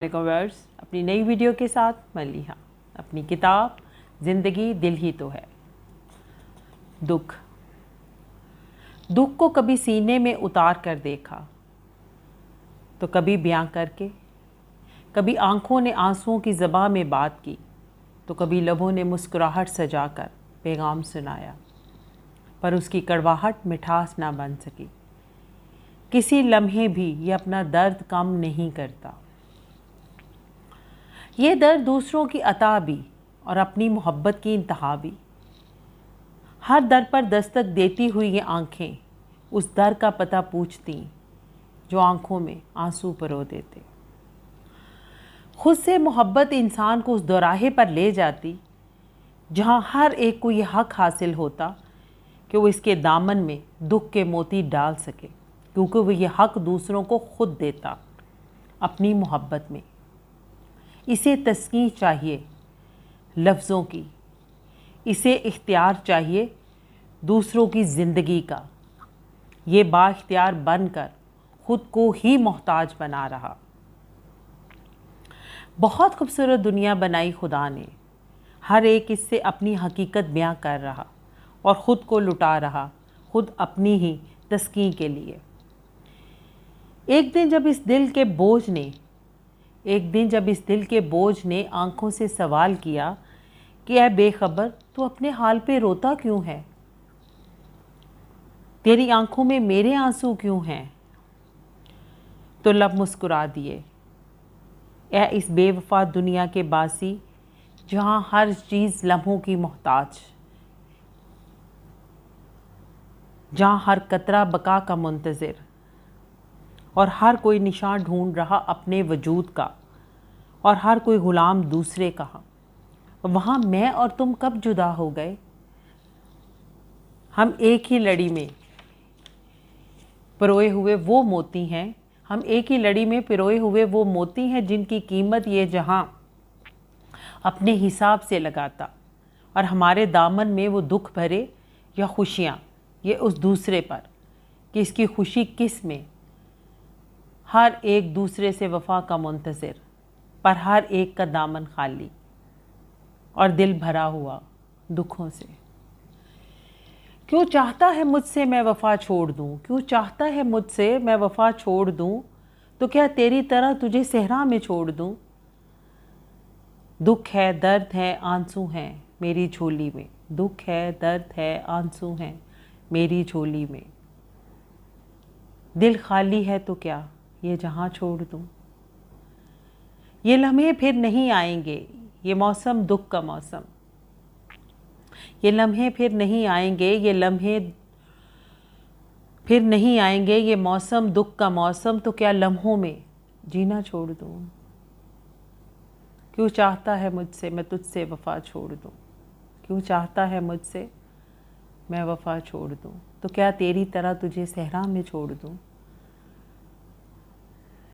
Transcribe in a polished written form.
Viewers, अपनी नई video के साथ मलिहा। अपनी किताब ज़िंदगी दिल ही तो है। दुख को कभी सीने में उतार कर देखा तो कभी बयां करके, कभी आंखों ने आंसुओं की ज़बां में बात की तो कभी लबों ने मुस्कुराहट सजाकर पैगाम सुनाया, पर उसकी कड़वाहट मिठास ना बन सकी। किसी लम्हे भी ये अपना दर्द कम नहीं करता। ये दर्द दूसरों की अता भी और अपनी मोहब्बत की इंतहा भी। हर दर पर दस्तक देती हुई ये आंखें उस दर का पता पूछती जो आंखों में आंसू परो देते। खुद से मोहब्बत इंसान को उस दोराहे पर ले जाती जहां हर एक को ये हक हासिल होता कि वो इसके दामन में दुख के मोती डाल सके, क्योंकि वो ये हक दूसरों को खुद देता अपनी मोहब्बत में। इसे तस्कीन चाहिए लफ्ज़ों की, इसे इख्तियार चाहिए दूसरों की ज़िंदगी का। ये बाइख्तियार बनकर ख़ुद को ही मोहताज बना रहा। बहुत खूबसूरत दुनिया बनाई खुदा ने, हर एक इससे अपनी हकीकत बयां कर रहा और ख़ुद को लुटा रहा, ख़ुद अपनी ही तस्कीन के लिए। एक दिन जब इस दिल के बोझ ने आंखों से सवाल किया कि ऐ बेखबर, तू अपने हाल पे रोता क्यों है? तेरी आंखों में मेरे आंसू क्यों हैं? तो लब मुस्कुरा दिए, ऐ इस बेवफा दुनिया के बासी, जहां हर चीज़ लम्हों की मोहताज, जहां हर कतरा बका का मुंतज़िर और हर कोई निशान ढूंढ रहा अपने वजूद का और हर कोई ग़ुलाम दूसरे का। वहाँ मैं और तुम कब जुदा हो गए? हम एक ही लड़ी में पिरोए हुए वो मोती हैं, जिनकी कीमत ये जहां अपने हिसाब से लगाता, और हमारे दामन में वो दुख भरे या खुशियाँ, ये उस दूसरे पर कि इसकी खुशी किस में। हर एक दूसरे से वफ़ा का मुंतज़िर, पर हर एक का दामन खाली और दिल भरा हुआ दुखों से। क्यों चाहता है मुझसे मैं वफ़ा छोड़ दूँ, क्यों चाहता है मुझसे मैं वफ़ा छोड़ दूँ, तो क्या तेरी तरह तुझे सहरा में छोड़ दूँ? दुख है, दर्द है, आंसू हैं मेरी झोली में। दुख है, दर्द है, आंसू हैं मेरी झोली में। दिल खाली है तो क्या ये जहां छोड़ दूँ? ये लम्हे फिर नहीं आएंगे, ये मौसम दुख का मौसम। ये लम्हे फिर नहीं आएंगे, ये मौसम दुख का मौसम। तो क्या लम्हों में जीना छोड़ दूँ? क्यों चाहता है मुझसे मैं तुझसे वफ़ा छोड़ दूँ? क्यों चाहता है मुझसे मैं वफ़ा छोड़ दूँ, तो क्या तेरी तरह तुझे सहरा में छोड़ दूँ?